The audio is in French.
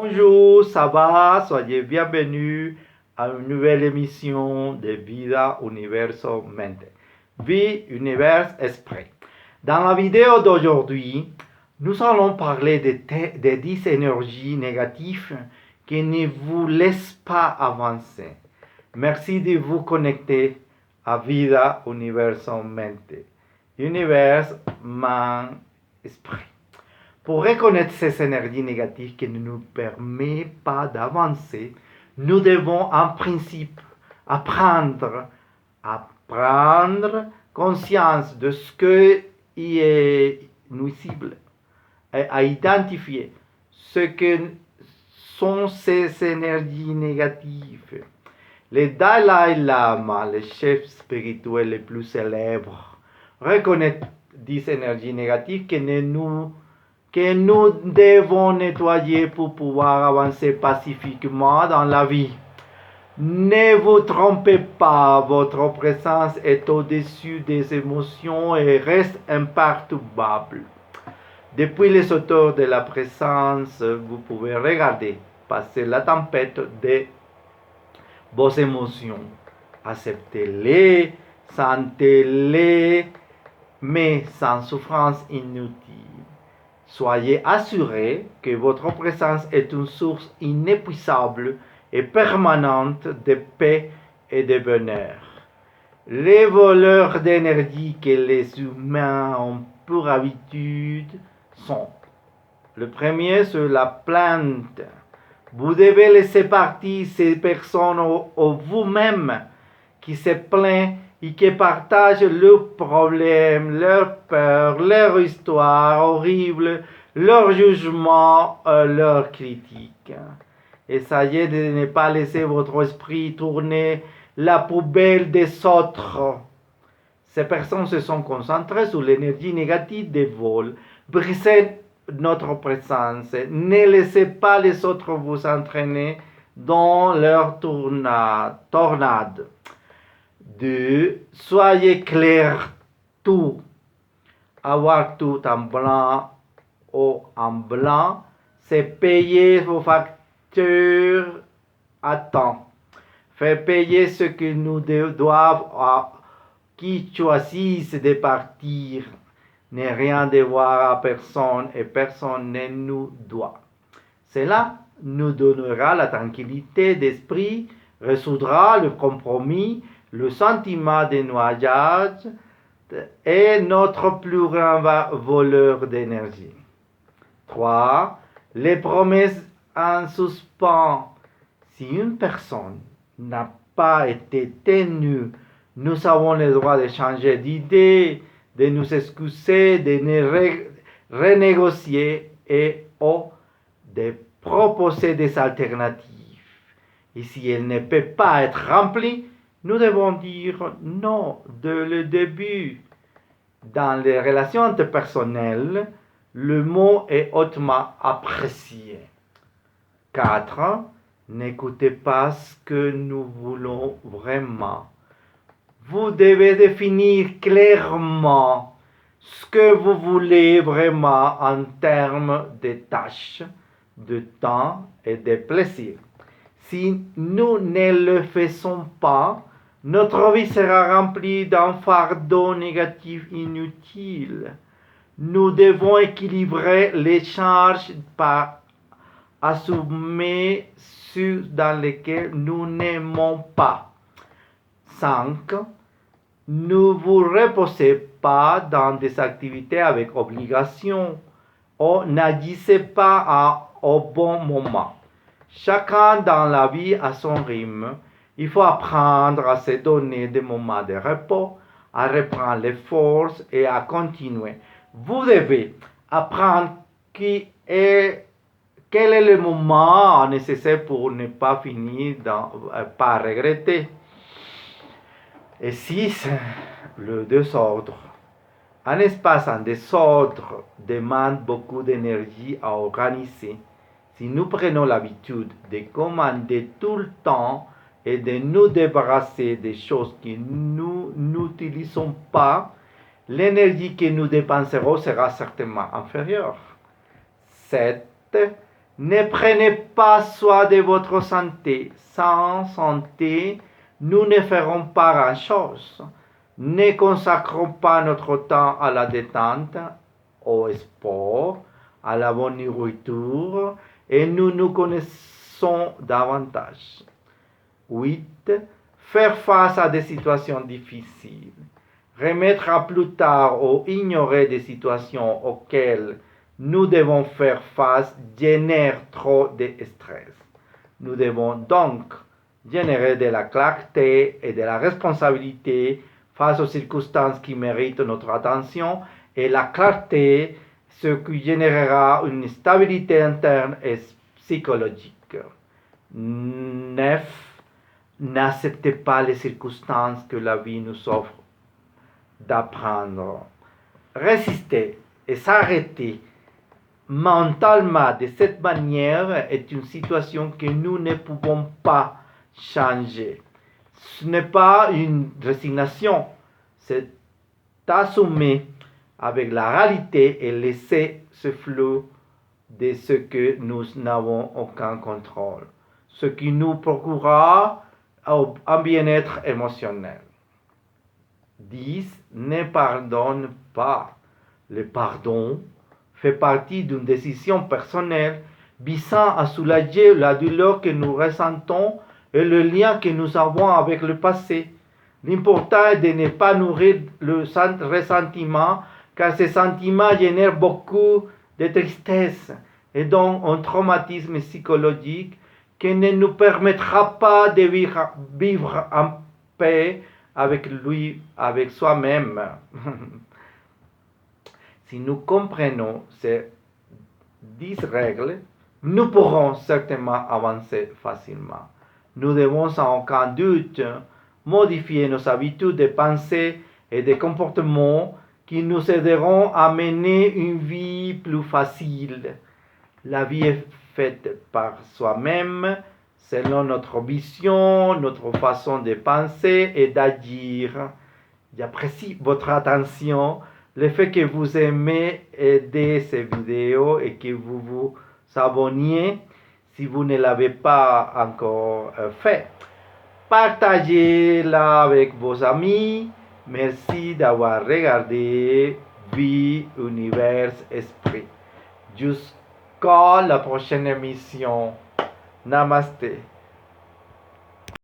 Bonjour, ça va? Soyez bienvenus à une nouvelle émission de Vida Universo Mente. Vie, univers, esprit. Dans la vidéo d'aujourd'hui, nous allons parler des 10 énergies négatives qui ne vous laissent pas avancer. Merci de vous connecter à Vida Universo Mente. Univers, main, esprit. Pour reconnaître ces énergies négatives qui ne nous permettent pas d'avancer, nous devons en principe apprendre à prendre conscience de ce qui est nuisible et à identifier ce que sont ces énergies négatives. Le Dalai Lama, le chef spirituel le plus célèbre, reconnaît 10 énergies négatives que nous devons nettoyer pour pouvoir avancer pacifiquement dans la vie. Ne vous trompez pas, votre présence est au-dessus des émotions et reste imperturbable. Depuis les hauteurs de la présence, vous pouvez regarder passer la tempête de vos émotions. Acceptez-les, sentez-les, mais sans souffrance inutile. Soyez assurés que votre présence est une source inépuisable et permanente de paix et de bonheur. Les voleurs d'énergie que les humains ont pour habitude sont: le premier, c'est la plainte. Vous devez laisser partir ces personnes ou vous-même qui se plaignent et qui partagent leurs problèmes, leurs peurs, leur histoire horrible, leurs jugements, leurs critiques. Essayez de ne pas laisser votre esprit tourner la poubelle des autres. Ces personnes se sont concentrées sur l'énergie négative des vols. Brisez notre présence. Ne laissez pas les autres vous entraîner dans leur tornade. 2. Soyez clair tout. Avoir tout en blanc ou en blanc, c'est payer vos factures à temps. Faire payer ce que nous doivent à qui choisissent de partir. Ne rien devoir à personne et personne ne nous doit. Cela nous donnera la tranquillité d'esprit, résoudra le compromis, le sentiment de noyage est notre plus grand voleur d'énergie. 3. Les promesses en suspens. Si une personne n'a pas été tenue, nous avons le droit de changer d'idée, de nous excuser, de renégocier et ou de proposer des alternatives. Et si elle ne peut pas être remplie, nous devons dire non dès le début. Dans les relations interpersonnelles, le mot est hautement apprécié. 4. N'écoutez pas ce que nous voulons vraiment. Vous devez définir clairement ce que vous voulez vraiment en termes de tâches, de temps et de plaisir. Si nous ne le faisons pas, notre vie sera remplie d'un fardeau négatif inutile. Nous devons équilibrer les charges par assumer ceux dans lesquels nous n'aimons pas. 5. Ne vous reposez pas dans des activités avec obligation ou n'agissez pas au bon moment. Chacun dans la vie a son rythme. Il faut apprendre à se donner des moments de repos, à reprendre les forces et à continuer. Vous devez apprendre quel est le moment nécessaire pour ne pas finir par regretter. Et 6. Le désordre. Un espace en désordre demande beaucoup d'énergie à organiser. Si nous prenons l'habitude de commander tout le temps et de nous débarrasser des choses que nous n'utilisons pas, l'énergie que nous dépenserons sera certainement inférieure. 7. Ne prenez pas soin de votre santé. Sans santé, nous ne ferons pas grand-chose. Ne consacrons pas notre temps à la détente, au sport, à la bonne nourriture, et nous nous connaissons davantage. 8. Faire face à des situations difficiles. Remettre à plus tard ou ignorer des situations auxquelles nous devons faire face génère trop de stress. Nous devons donc générer de la clarté et de la responsabilité face aux circonstances qui méritent notre attention, et la clarté, ce qui générera une stabilité interne et psychologique. 9. N'acceptez pas les circonstances que la vie nous offre d'apprendre. Résister et s'arrêter mentalement de cette manière est une situation que nous ne pouvons pas changer. Ce n'est pas une résignation, c'est assumer avec la réalité et laisser ce flot de ce que nous n'avons aucun contrôle, ce qui nous procurera un bien-être émotionnel. 10. Ne pardonne pas. Le pardon fait partie d'une décision personnelle visant à soulager la douleur que nous ressentons et le lien que nous avons avec le passé. L'important est de ne pas nourrir le ressentiment, car ces sentiments génèrent beaucoup de tristesse et donc un traumatisme psychologique qui ne nous permettra pas de vivre en paix avec lui, avec soi-même. Si nous comprenons ces 10 règles, nous pourrons certainement avancer facilement. Nous devons sans aucun doute modifier nos habitudes de pensée et de comportement qui nous aideront à mener une vie plus facile. La vie est faite par soi-même, selon notre vision, notre façon de penser et d'agir. J'apprécie votre attention, le fait que vous aimez aider ces vidéos et que vous vous abonniez si vous ne l'avez pas encore fait. Partagez-la avec vos amis. Merci d'avoir regardé Vie, Univers, Esprit. Jusqu'à la prochaine émission. Namaste.